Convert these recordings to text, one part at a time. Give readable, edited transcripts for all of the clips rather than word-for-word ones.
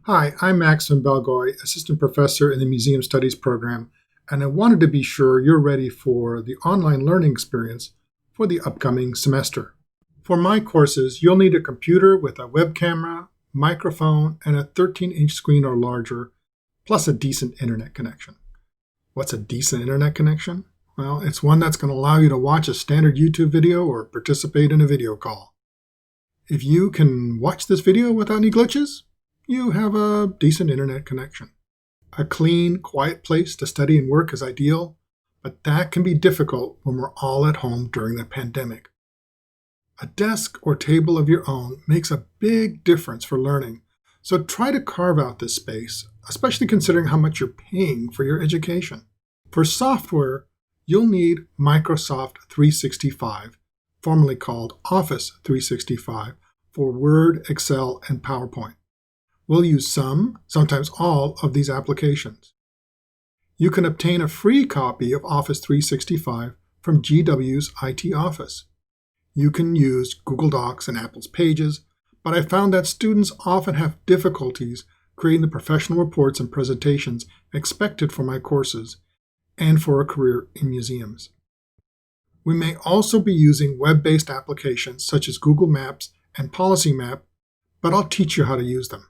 Hi, I'm Max van Belgoy, Assistant Professor in the Museum Studies program, and I wanted to be sure you're ready for the online learning experience for the upcoming semester. For my courses, you'll need a computer with a web camera, microphone, and a 13-inch screen or larger, plus a decent internet connection. What's a decent internet connection? Well, it's one that's going to allow you to watch a standard YouTube video or participate in a video call. If you can watch this video without any glitches, you have a decent internet connection. A clean, quiet place to study and work is ideal, but that can be difficult when we're all at home during the pandemic. A desk or table of your own makes a big difference for learning, so try to carve out this space, especially considering how much you're paying for your education. For software, you'll need Microsoft 365, formerly called Office 365, for Word, Excel, and PowerPoint. We'll use some, sometimes all, of these applications. You can obtain a free copy of Office 365 from GW's IT Office. You can use Google Docs and Apple's Pages, but I found that students often have difficulties creating the professional reports and presentations expected for my courses and for a career in museums. We may also be using web-based applications such as Google Maps and PolicyMap, but I'll teach you how to use them.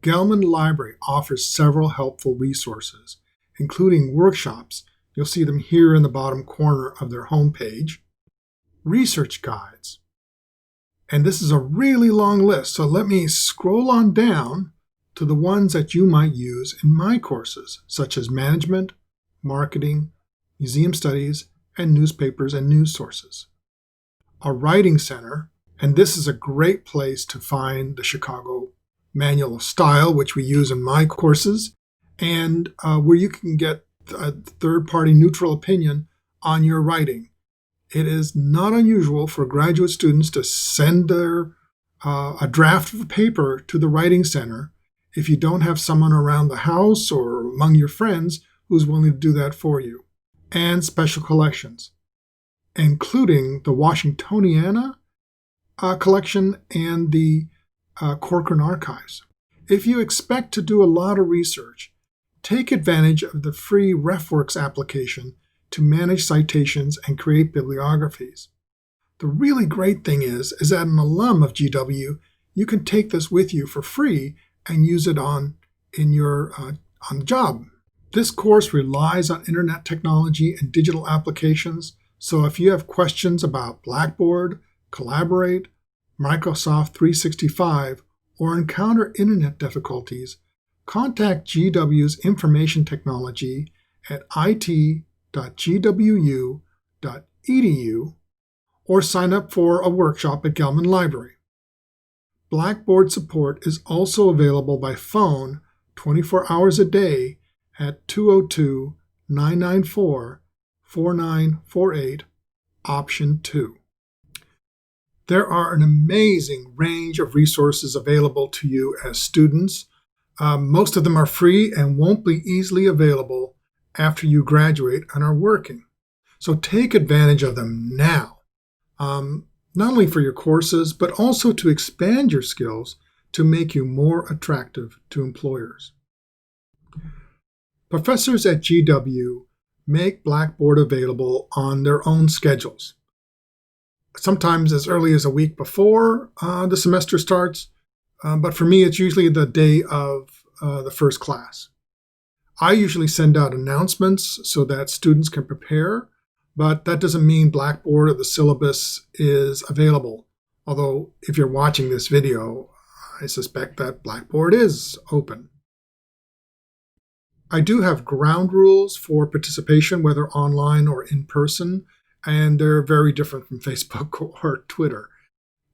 Gelman Library offers several helpful resources, including workshops. You'll see them here in the bottom corner of their homepage. Research guides. And this is a really long list, so let me scroll on down to the ones that you might use in my courses, such as management, marketing, museum studies, and newspapers and news sources. A writing center, and this is a great place to find the Chicago Manual of Style, which we use in my courses, and where you can get a third-party neutral opinion on your writing. It is not unusual for graduate students to send a draft of a paper to the writing center if you don't have someone around the house or among your friends who's willing to do that for you. And special collections, including the Washingtoniana collection and the Corcoran Archives. If you expect to do a lot of research, take advantage of the free RefWorks application to manage citations and create bibliographies. The really great thing is that an alum of GW, you can take this with you for free and use it on the job. This course relies on internet technology and digital applications, so if you have questions about Blackboard, Collaborate, Microsoft 365, or encounter internet difficulties, contact GW's information technology at it.gwu.edu or sign up for a workshop at Gelman Library. Blackboard support is also available by phone 24 hours a day at 202-994-4948, option 2. There are an amazing range of resources available to you as students. Most of them are free and won't be easily available after you graduate and are working. So take advantage of them now, not only for your courses, but also to expand your skills to make you more attractive to employers. Professors at GW make Blackboard available on their own schedules. Sometimes as early as a week before the semester starts, but for me it's usually the day of the first class. I usually send out announcements so that students can prepare, but that doesn't mean Blackboard or the syllabus is available. Although if you're watching this video, I suspect that Blackboard is open. I do have ground rules for participation, whether online or in person, and they're very different from Facebook or Twitter.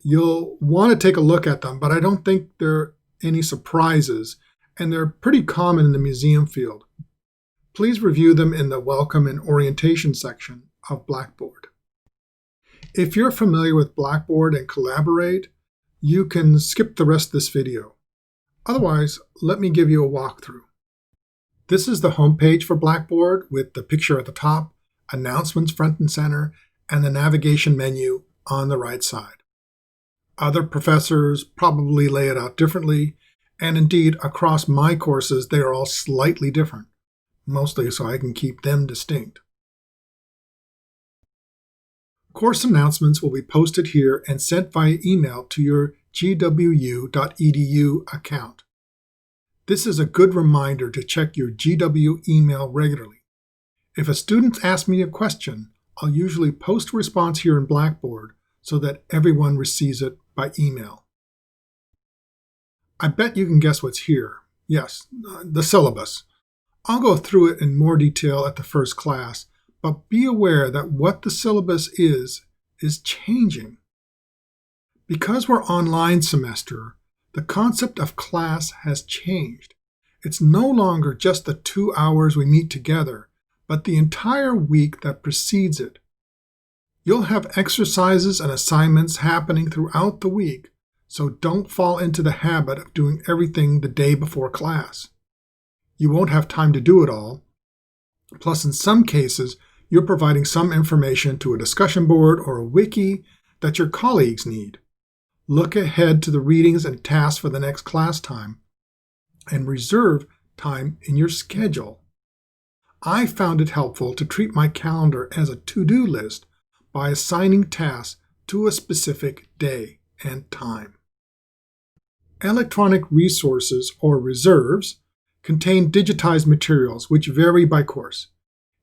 You'll want to take a look at them, but I don't think there are any surprises, and they're pretty common in the museum field. Please review them in the Welcome and Orientation section of Blackboard. If you're familiar with Blackboard and Collaborate, you can skip the rest of this video. Otherwise, let me give you a walkthrough. This is the homepage for Blackboard with the picture at the top, announcements front and center, and the navigation menu on the right side. Other professors probably lay it out differently, And indeed, across my courses, they are all slightly different, mostly so I can keep them distinct. Course announcements will be posted here and sent via email to your gwu.edu account. This is a good reminder to check your GW email regularly. If a student asks me a question, I'll usually post a response here in Blackboard so that everyone receives it by email. I bet you can guess what's here. Yes, the syllabus. I'll go through it in more detail at the first class, but be aware that what the syllabus is changing. Because we're online semester, the concept of class has changed. It's no longer just the 2 hours we meet together, but the entire week that precedes it. You'll have exercises and assignments happening throughout the week, so don't fall into the habit of doing everything the day before class. You won't have time to do it all. Plus, in some cases, you're providing some information to a discussion board or a wiki that your colleagues need. Look ahead to the readings and tasks for the next class time, and reserve time in your schedule. I found it helpful to treat my calendar as a to-do list by assigning tasks to a specific day and time. Electronic resources, or reserves, contain digitized materials which vary by course.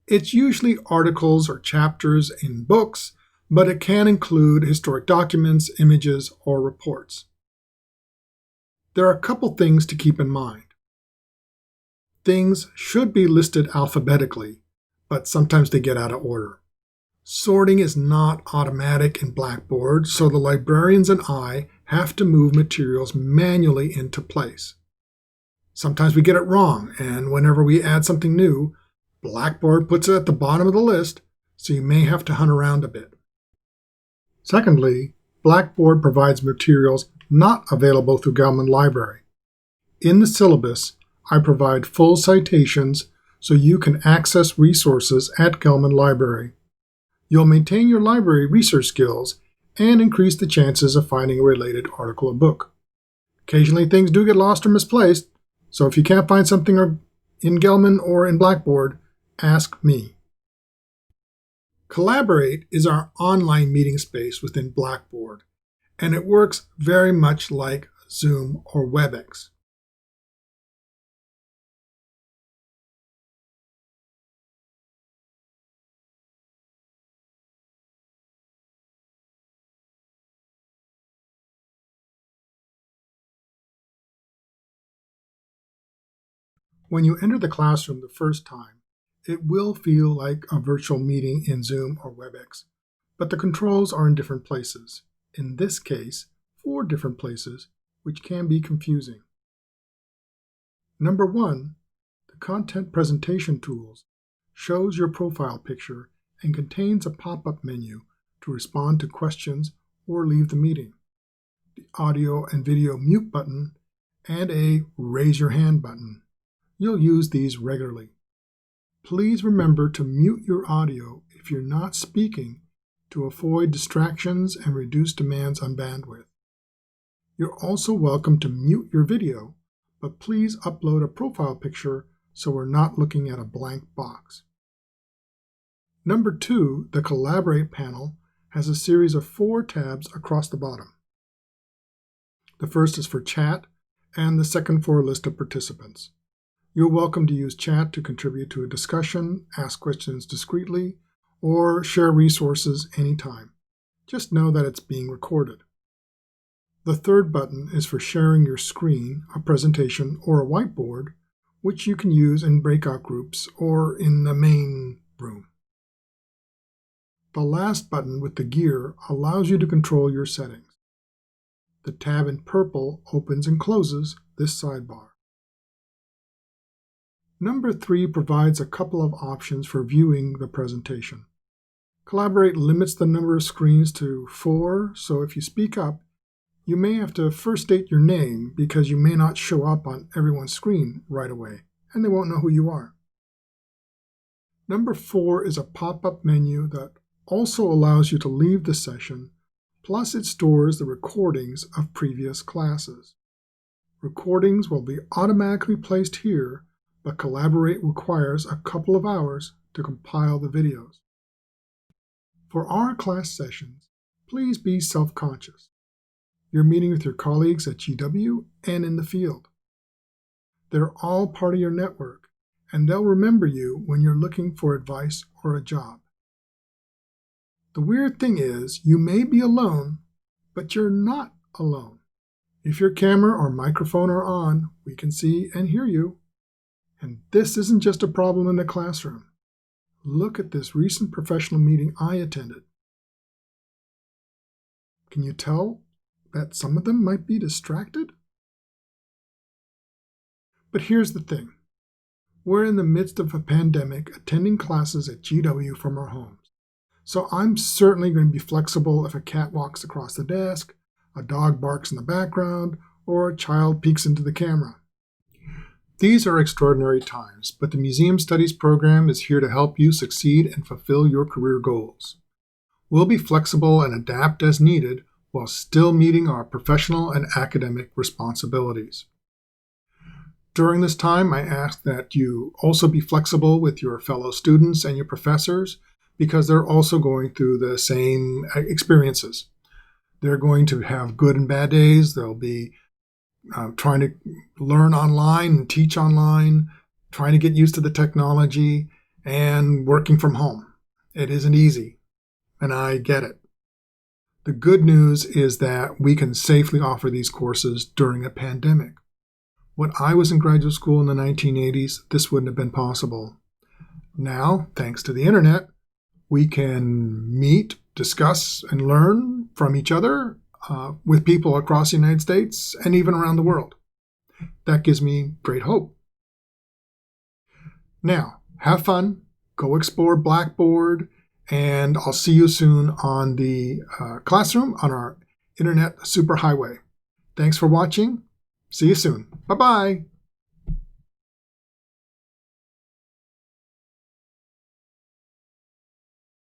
It's usually articles or chapters in books, but it can include historic documents, images, or reports. There are a couple things to keep in mind. Things should be listed alphabetically, but sometimes they get out of order. Sorting is not automatic in Blackboard, so the librarians and I have to move materials manually into place. Sometimes we get it wrong, and whenever we add something new, Blackboard puts it at the bottom of the list, so you may have to hunt around a bit. Secondly, Blackboard provides materials not available through Gelman Library. In the syllabus, I provide full citations so you can access resources at Gelman Library. You'll maintain your library research skills and increase the chances of finding a related article or book. Occasionally things do get lost or misplaced, so if you can't find something in Gelman or in Blackboard, ask me. Collaborate is our online meeting space within Blackboard, and it works very much like Zoom or WebEx. When you enter the classroom the first time, it will feel like a virtual meeting in Zoom or WebEx, but the controls are in different places. In this case, 4 different places, which can be confusing. Number 1, the Content Presentation Tools shows your profile picture and contains a pop-up menu to respond to questions or leave the meeting, the audio and video mute button, and a raise your hand button. You'll use these regularly. Please remember to mute your audio if you're not speaking to avoid distractions and reduce demands on bandwidth. You're also welcome to mute your video, but please upload a profile picture so we're not looking at a blank box. Number 2, the Collaborate panel has a series of 4 tabs across the bottom. The first is for chat, and the second for a list of participants. You're welcome to use chat to contribute to a discussion, ask questions discreetly, or share resources anytime. Just know that it's being recorded. The third button is for sharing your screen, a presentation, or a whiteboard, which you can use in breakout groups or in the main room. The last button with the gear allows you to control your settings. The tab in purple opens and closes this sidebar. Number 3 provides a couple of options for viewing the presentation. Collaborate limits the number of screens to 4, so if you speak up, you may have to first state your name because you may not show up on everyone's screen right away, and they won't know who you are. Number 4 is a pop-up menu that also allows you to leave the session, plus it stores the recordings of previous classes. Recordings will be automatically placed here, but Collaborate requires a couple of hours to compile the videos. For our class sessions, please be self-conscious. You're meeting with your colleagues at GW and in the field. They're all part of your network, and they'll remember you when you're looking for advice or a job. The weird thing is, you may be alone, but you're not alone. If your camera or microphone are on, we can see and hear you. And this isn't just a problem in the classroom. Look at this recent professional meeting I attended. Can you tell that some of them might be distracted? But here's the thing. We're in the midst of a pandemic attending classes at GW from our homes. So I'm certainly going to be flexible if a cat walks across the desk, a dog barks in the background, or a child peeks into the camera. These are extraordinary times, but the Museum Studies program is here to help you succeed and fulfill your career goals. We'll be flexible and adapt as needed while still meeting our professional and academic responsibilities. During this time, I ask that you also be flexible with your fellow students and your professors because they're also going through the same experiences. They're going to have good and bad days. They'll be trying to learn online and teach online, trying to get used to the technology, and working from home. It isn't easy, and I get it. The good news is that we can safely offer these courses during a pandemic. When I was in graduate school in the 1980s, this wouldn't have been possible. Now, thanks to the internet, we can meet, discuss, and learn from each other with people across the United States and even around the world. That gives me great hope. Now, have fun, go explore Blackboard, and I'll see you soon on the classroom on our Internet Superhighway. Thanks for watching. See you soon. Bye-bye.